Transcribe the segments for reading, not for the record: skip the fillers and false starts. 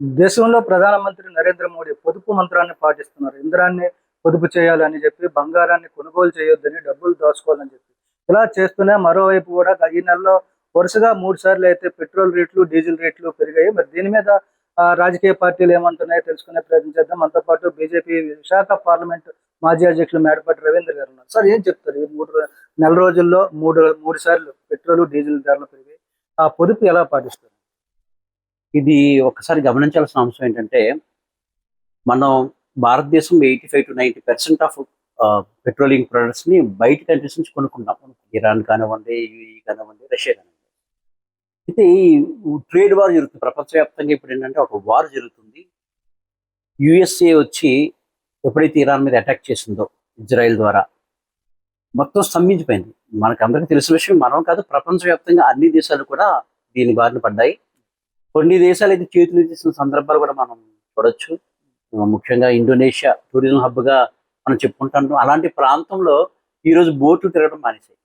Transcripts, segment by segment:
దేశంలో ప్రధానమంత్రి నరేంద్ర మోడీ పొదుపు మంత్రాన్ని పాటిస్తున్నారు. ఇంధనాన్ని పొదుపు చేయాలని చెప్పి, బంగారాన్ని కొనుగోలు చేయొద్దని, డబ్బులు దాచుకోవాలని చెప్పి. ఇలా చేస్తూనే మరోవైపు కూడా ఈ నెలలో వరుసగా 3 సార్లు అయితే పెట్రోల్ రేట్లు, డీజిల్ రేట్లు పెరిగాయి. మరి దీని మీద రాజకీయ పార్టీలు ఏమంటున్నాయో తెలుసుకునే ప్రయత్నం చేద్దాం. మనతో పాటు బీజేపీ విశాఖ పార్లమెంట్ మాజీ అధ్యక్షులు మేడపాటి రవీంద్ర గారు ఉన్నారు. సార్, ఏం చెప్తారు? ఈ నెల రోజుల్లో మూడు సార్లు పెట్రోల్, డీజిల్ ధరలు పెరిగాయి. ఆ పొదుపు ఎలా పాటిస్తారు? ఇది ఒకసారి గమనించాల్సిన అంశం ఏంటంటే, మనం భారతదేశం 85-90% ఆఫ్ పెట్రోలియం ప్రొడక్ట్స్ ని బయట కంట్రీస్ నుంచి కొనుక్కుంటాం. ఇరాన్ కానివ్వండి, యూఏఈ కానివ్వండి, రష్యా కానివ్వండి. అయితే ఈ ట్రేడ్ వార్ జరుగుతుంది ప్రపంచవ్యాప్తంగా. ఇప్పుడు ఏంటంటే ఒక వార్ జరుగుతుంది. యుఎస్ఏ వచ్చి ఎప్పుడైతే ఇరాన్ మీద అటాక్ చేసిందో ఇజ్రాయెల్ ద్వారా, మొత్తం స్తంభించిపోయింది. మనకు అందరికీ తెలిసిన విషయం, మనం కాదు, ప్రపంచవ్యాప్తంగా అన్ని దేశాలు కూడా దీని బారిన పడ్డాయి. కొన్ని దేశాలు అయితే చేతులు తీసిన సందర్భాలు కూడా మనం చూడొచ్చు. ముఖ్యంగా ఇండోనేషియా టూరిజం హబ్ గా మనం చెప్పుకుంటాం. అలాంటి ప్రాంతంలో ఈరోజు బోట్లు తిరగడం మానేశాయి.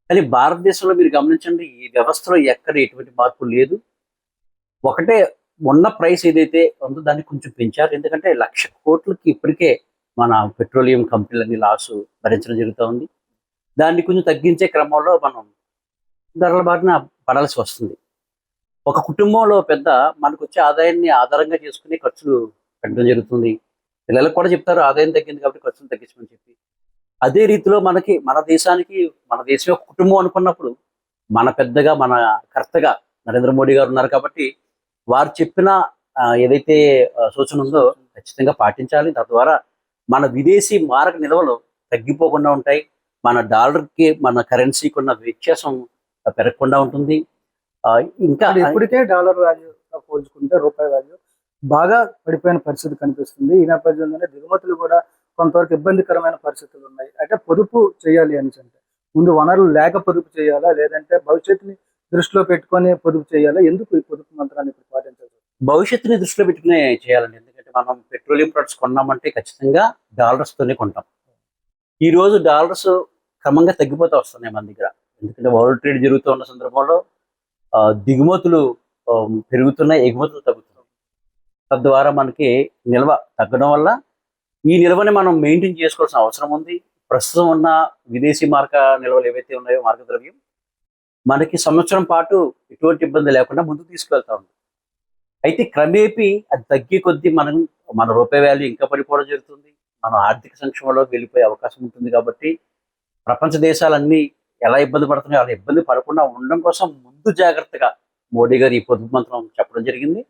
కానీ భారతదేశంలో మీరు గమనించండి, ఈ వ్యవస్థలో ఎక్కడ ఎటువంటి మార్పు లేదు. ఒకటే, ఉన్న ప్రైస్ ఏదైతే ఉందో దాన్ని కొంచెం పెంచారు. ఎందుకంటే 1,00,000 కోట్లకి ఇప్పటికే మన పెట్రోలియం కంపెనీలన్నీ లాసు భరించడం జరుగుతూ ఉంది. దాన్ని కొంచెం తగ్గించే క్రమంలో మనం ధరల బారిన పడాల్సి వస్తుంది. ఒక కుటుంబంలో పెద్ద మనకు వచ్చే ఆదాయాన్ని ఆధారంగా చేసుకుని ఖర్చులు పెట్టడం జరుగుతుంది. పిల్లలకు కూడా చెప్తారు ఆదాయం తగ్గింది కాబట్టి ఖర్చులు తగ్గించమని చెప్పి. అదే రీతిలో మనకి మన దేశం ఒక కుటుంబం అనుకున్నప్పుడు మన పెద్దగా, మన కర్తగా నరేంద్ర మోడీ గారు ఉన్నారు కాబట్టి వారు చెప్పిన ఏదైతే సూచన ఉందో ఖచ్చితంగా పాటించాలి. తద్వారా మన విదేశీ మారక నిల్వలు తగ్గిపోకుండా ఉంటాయి. మన డాలర్కి, మన కరెన్సీకి ఉన్న వ్యత్యాసం పెరగకుండా ఉంటుంది. ఇంకా ఇప్పటికే డాలర్ వాల్యూ పోల్చుకుంటే రూపాయి వాల్యూ బాగా పడిపోయిన పరిస్థితి కనిపిస్తుంది. ఈ నేపథ్యంలోనే దిగుమతులు కూడా కొంతవరకు ఇబ్బందికరమైన పరిస్థితులు ఉన్నాయి. అంటే పొదుపు చేయాలి అని అంటే ముందు వనరులు లేక పొదుపు చేయాలా, లేదంటే భవిష్యత్తుని దృష్టిలో పెట్టుకొని పొదుపు చేయాలా? ఎందుకు ఈ పొదుపు మంత్రాన్ని ఇప్పుడు పాటించాలి? భవిష్యత్తుని దృష్టిలో పెట్టుకునే చేయాలండి. ఎందుకంటే మనం పెట్రోలియం ప్రొడక్ట్స్ కొన్నామంటే ఖచ్చితంగా డాలర్స్ తోనే కొంటాం. ఈ రోజు డాలర్స్ క్రమంగా తగ్గిపోతూ వస్తున్నాయి మన దగ్గర. ఎందుకంటే వరల్డ్ ట్రేడ్ జరుగుతూ ఉన్న సందర్భంలో దిగుమతులు పెరుగుతున్నాయి, ఎగుమతులు తగ్గుతున్నాయి. తద్వారా మనకి నిల్వ తగ్గడం వల్ల ఈ నిల్వని మనం మెయింటైన్ చేసుకోవాల్సిన అవసరం ఉంది. ప్రస్తుతం ఉన్న విదేశీ మార్క నిల్వలు ఏవైతే ఉన్నాయో, మార్క ద్రవ్యం మనకి సంవత్సరం పాటు ఎటువంటి ఇబ్బంది లేకుండా ముందుకు తీసుకువెళ్తా ఉంది. అయితే క్రమేపీ అది తగ్గే కొద్దీ మన రూపాయి వాల్యూ ఇంకా పడిపోవడం జరుగుతుంది. మనం ఆర్థిక సంక్షోభంలోకి వెళ్ళిపోయే అవకాశం ఉంటుంది. కాబట్టి ప్రపంచ దేశాలన్నీ ఎలా ఇబ్బంది పడుతున్నాయో అలా ఇబ్బంది పడకుండా ఉండడం కోసం ముందు జాగ్రత్తగా మోడీ గారు ఈ పొదుపు మంత్రం చెప్పడం జరిగింది.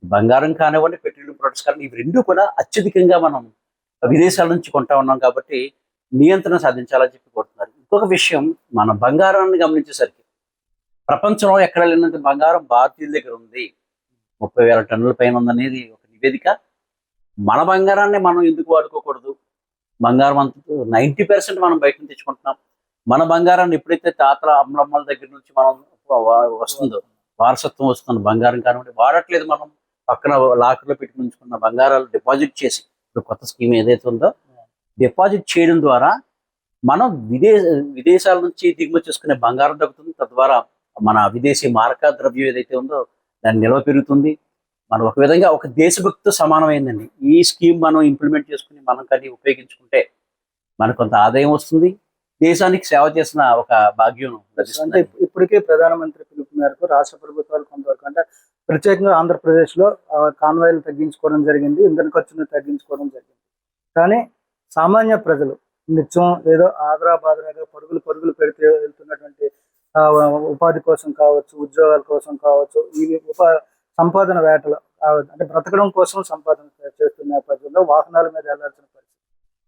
బంగారం కానివ్వండి, పెట్రోలియం ప్రొడక్ట్స్ కానివ్వండి, ఇవి రెండు కూడా అత్యధికంగా మనం విదేశాల నుంచి కొంటా ఉన్నాం కాబట్టి నియంత్రణ సాధించాలని చెప్పి కోరుతున్నారు. ఇంకొక విషయం, మన బంగారాన్ని గమనించేసరికి ప్రపంచంలో ఎక్కడ లేనంత బంగారం భారతీయుల దగ్గర ఉంది. 30,000 టన్నుల పైన ఉందనేది ఒక నివేదిక. మన బంగారాన్ని మనం ఎందుకు వాడుకోకూడదు? బంగారం అంత 90% మనం బయట నుంచి తెచ్చుకుంటున్నాం. మన బంగారాన్ని ఎప్పుడైతే తాతల అమ్మలమ్మల దగ్గర నుంచి మనం వస్తుందో, వారసత్వం వస్తుంది బంగారం కానివ్వండి, వాడట్లేదు. మనం పక్కన లాకర్లో పెట్టి ఉంచుకున్న బంగారాలు డిపాజిట్ చేసి, ఇప్పుడు కొత్త స్కీమ్ ఏదైతే ఉందో డిపాజిట్ చేయడం ద్వారా మనం విదేశాల నుంచి దిగుమతి చేసుకునే బంగారం తగ్గుతుంది. తద్వారా మన విదేశీ మారక ద్రవ్యం ఏదైతే ఉందో దాని నిల్వ పెరుగుతుంది. మనం ఒక విధంగా ఒక దేశభక్తితో సమానమైందండి. ఈ స్కీమ్ మనం ఇంప్లిమెంట్ చేసుకుని మనం కానీ ఉపయోగించుకుంటే మనకు కొంత ఆదాయం వస్తుంది, దేశానికి సేవ చేసిన ఒక భాగ్యం లభిస్తుంది. అంటే ఇప్పటికే ప్రధానమంత్రి పిలుపు మేరకు రాష్ట్ర ప్రభుత్వాలు కొంతవరకు, అంటే ప్రత్యేకంగా ఆంధ్రప్రదేశ్లో కాన్వాయిలు తగ్గించుకోవడం జరిగింది, ఇంధన ఖర్చును తగ్గించుకోవడం జరిగింది. కానీ సామాన్య ప్రజలు నిత్యం ఏదో ఆదరాబాదరాగా పరుగులు పెడితే వెళ్తున్నటువంటి ఉపాధి కోసం కావచ్చు, ఉద్యోగాల కోసం కావచ్చు, ఇవి సంపాదన వేటలు అంటే బ్రతకడం కోసం సంపాదన చేస్తున్న నేపథ్యంలో వాహనాల మీద వెళ్లాల్సిన పరిస్థితి.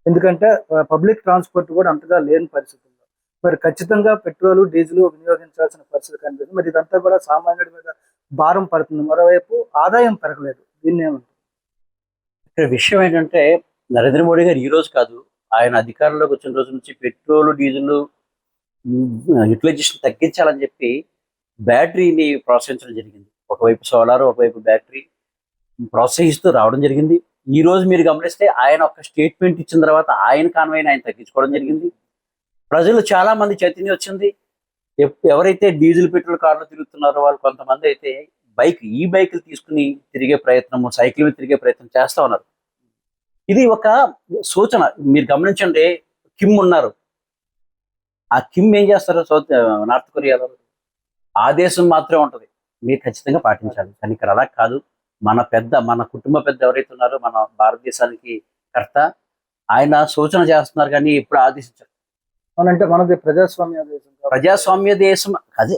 ఎందుకంటే పబ్లిక్ ట్రాన్స్పోర్ట్ కూడా అంతగా లేని పరిస్థితుల్లో మరి ఖచ్చితంగా పెట్రోలు, డీజిల్ వినియోగించాల్సిన పరిస్థితి కనిపిస్తుంది. మరి ఇదంతా కూడా సామాన్యుడి మీద భారం పడుతుంది. మరోవైపు ఆదాయం పెరగలేదు. దీన్ని ఏమంటారు? ఇక్కడ విషయం ఏంటంటే, నరేంద్ర మోడీ గారు ఈ రోజు కాదు, ఆయన అధికారంలోకి వచ్చిన రోజు నుంచి పెట్రోల్, డీజిల్ యూటిలైజేషన్ తగ్గించాలని చెప్పి బ్యాటరీని ప్రోత్సహించడం జరిగింది. ఒకవైపు సోలార్, ఒకవైపు బ్యాటరీ ప్రోత్సహిస్తూ రావడం జరిగింది. ఈ రోజు మీరు గమనిస్తే ఆయన ఒక స్టేట్మెంట్ ఇచ్చిన తర్వాత ఆయన కాన్వాయ్ని ఆయన తగ్గించుకోవడం జరిగింది. ప్రజలు చాలా మంది చైతన్యం వచ్చింది. ఎవరైతే డీజిల్ పెట్రోల్ కార్లు తిరుగుతున్నారో వాళ్ళు కొంతమంది అయితే ఈ బైకులు తీసుకుని తిరిగే ప్రయత్నము, సైకిల్ మీద తిరిగే ప్రయత్నం చేస్తా ఉన్నారు. ఇది ఒక సూచన. మీరు గమనించండి, కిమ్ ఉన్నారు. ఆ కిమ్ ఏం చేస్తారు నార్త్ కొరియాలో? ఆదేశం మాత్రమే ఉంటది, మీరు ఖచ్చితంగా పాటించాలి. కానీ ఇక్కడ అలా కాదు. మన కుటుంబ పెద్ద ఎవరైతే ఉన్నారో, మన భారతదేశానికి కర్త, ఆయన సూచన చేస్తున్నారు కానీ ఎప్పుడు ఆదేశించారు. అవునంటే మనది ప్రజాస్వామ్య దేశం కాబట్టి ప్రజాస్వామ్య దేశం అదే.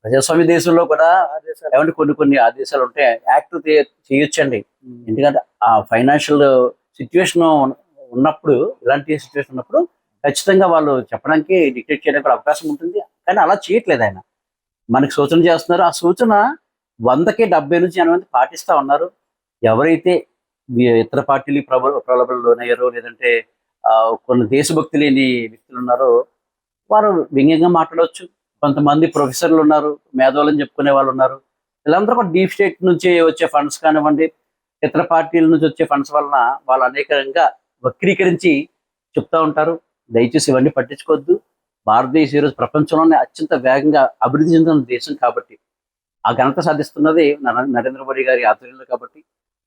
ప్రజాస్వామ్య దేశంలో కూడా ఆదేశాలు ఏమంటే కొన్ని ఆదేశాలు ఉంటాయి. యాక్ట్ చేయొచ్చండి. ఎందుకంటే ఆ ఫైనాన్షియల్ సిచ్యువేషన్ ఉన్నప్పుడు, ఇలాంటి సిచ్యువేషన్ ఉన్నప్పుడు ఖచ్చితంగా వాళ్ళు చెప్పడానికి, డిక్టేట్ చేయడానికి కూడా అవకాశం ఉంటుంది. కానీ అలా చేయట్లేదు ఆయన. మనకి సూచన చేస్తున్నారు. ఆ సూచన 100కి 70 నుంచి 80 మంది పాటిస్తా ఉన్నారు. ఎవరైతే ఇతర పార్టీలు ప్రలోభాలు లోనయ్యారో, లేదంటే కొన్ని దేశభక్తి లేని వ్యక్తులు ఉన్నారో వారు వ్యంగ్యంగా మాట్లాడవచ్చు. కొంతమంది ప్రొఫెసర్లు ఉన్నారు, మేధావులని చెప్పుకునే వాళ్ళు ఉన్నారు. వీళ్ళందరూ కూడా డీప్ స్టేట్ నుంచి వచ్చే ఫండ్స్ కానివ్వండి, ఇతర పార్టీల నుంచి వచ్చే ఫండ్స్ వలన వాళ్ళు అనేకంగా వక్రీకరించి చెప్తా ఉంటారు. దయచేసి ఇవన్నీ పట్టించుకోవద్దు. భారతదేశం ఈరోజు ప్రపంచంలోనే అత్యంత వేగంగా అభివృద్ధి చెందుతున్న దేశం కాబట్టి, ఆ ఘనత సాధిస్తున్నది నరేంద్ర మోడీ గారి ఆధ్వర్యంలో కాబట్టి,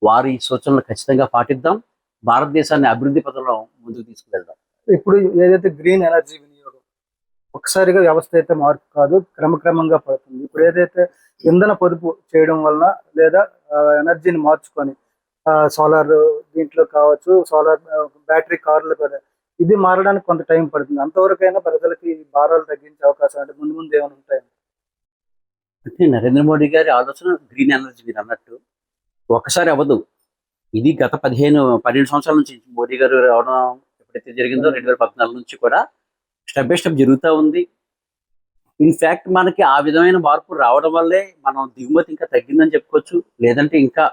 వారి సూచనలు ఖచ్చితంగా పాటిద్దాం. భారతదేశాన్ని అభివృద్ధి పథంలో ముందుకు తీసుకువెళ్దాం. ఇప్పుడు ఏదైతే గ్రీన్ ఎనర్జీ వినియోగం ఒకసారిగా వ్యవస్థ అయితే మార్పు కాదు, క్రమక్రమంగా పడుతుంది. ఇప్పుడు ఏదైతే ఇంధన పొదుపు చేయడం వలన, లేదా ఎనర్జీని మార్చుకొని సోలార్ దీంట్లో కావచ్చు, సోలార్ బ్యాటరీ కార్లు కూడా, ఇది మారడానికి కొంత టైం పడుతుంది. అంతవరకైనా ప్రజలకి భారాలు తగ్గించే అవకాశం అంటే ముందు ముందు ఏమైనా ఉంటాయి? అంటే నరేంద్ర మోడీ గారి ఆలోచన గ్రీన్ ఎనర్జీ, మీరు అన్నట్టు ఒకసారి అవ్వదు. ఇది గత 12 సంవత్సరాల నుంచి మోడీ గారు రావడం ఎప్పుడైతే జరిగిందో 2014 నుంచి కూడా స్టెప్ బై స్టెప్ జరుగుతూ ఉంది. ఇన్ఫ్యాక్ట్ మనకి ఆ విధమైన మార్పు రావడం వల్లే మనం దిగుమతి ఇంకా తగ్గిందని చెప్పుకోవచ్చు. లేదంటే ఇంకా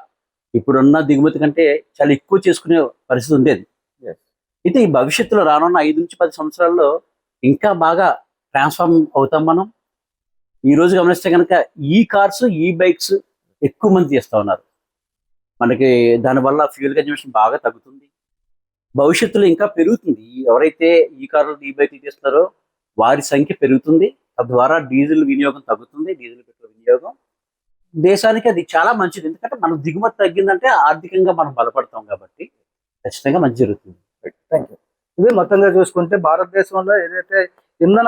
ఇప్పుడున్న దిగుమతి కంటే చాలా ఎక్కువ చేసుకునే పరిస్థితి ఉండేది. అయితే ఈ భవిష్యత్తులో రానున్న 5 నుంచి 10 సంవత్సరాల్లో ఇంకా బాగా ట్రాన్స్ఫార్మ్ అవుతాం మనం. ఈ రోజు గమనిస్తే కనుక ఈ కార్స్, ఈ బైక్స్ ఎక్కువ మంది చేస్తూ ఉన్నారు. మనకి దానివల్ల ఫ్యూయల్ కన్జంప్షన్ బాగా తగ్గుతుంది. భవిష్యత్తులో ఇంకా పెరుగుతుంది. ఎవరైతే ఈ కార్లు, ఈ బైక్లు చేస్తున్నారో వారి సంఖ్య పెరుగుతుంది. తద్వారా డీజిల్ వినియోగం తగ్గుతుంది, డీజిల్ పెట్రోల్ వినియోగం. దేశానికి అది చాలా మంచిది. ఎందుకంటే మనం దిగుమతి తగ్గిందంటే ఆర్థికంగా మనం బలపడతాం కాబట్టి ఖచ్చితంగా మంచి జరుగుతుంది. Thank you. ఇది మొత్తంగా చూసుకుంటే భారతదేశంలో ఏదైతే ఇంధన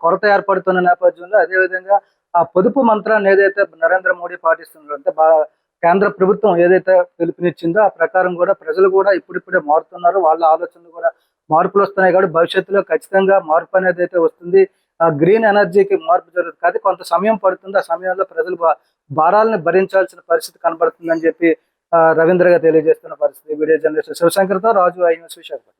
కొరత ఏర్పడుతున్న నేపథ్యంలో, అదేవిధంగా ఆ పొదుపు మంత్రాన్ని ఏదైతే నరేంద్ర మోడీ పాటిస్తున్నారో, అంటే కేంద్ర ప్రభుత్వం ఏదైతే పిలుపునిచ్చిందో ఆ ప్రకారం కూడా ప్రజలు కూడా ఇప్పుడిప్పుడే మారుతున్నారు. వాళ్ళ ఆలోచనలు కూడా మార్పులు వస్తున్నాయి కాబట్టి భవిష్యత్తులో ఖచ్చితంగా మార్పు అనేది అయితే వస్తుంది. ఆ గ్రీన్ ఎనర్జీకి మార్పు జరుగుతుంది. కానీ కొంత సమయం పడుతుంది. ఆ సమయంలో ప్రజలు భారాలను భరించాల్సిన పరిస్థితి కనబడుతుందని చెప్పి రవీంద్ర గారు తెలియజేస్తున్న పరిస్థితి. వీడియో జర్నలిస్ట్ శివశంకర్తో రాజు, ఐ న్యూస్, విశాఖపట్నం.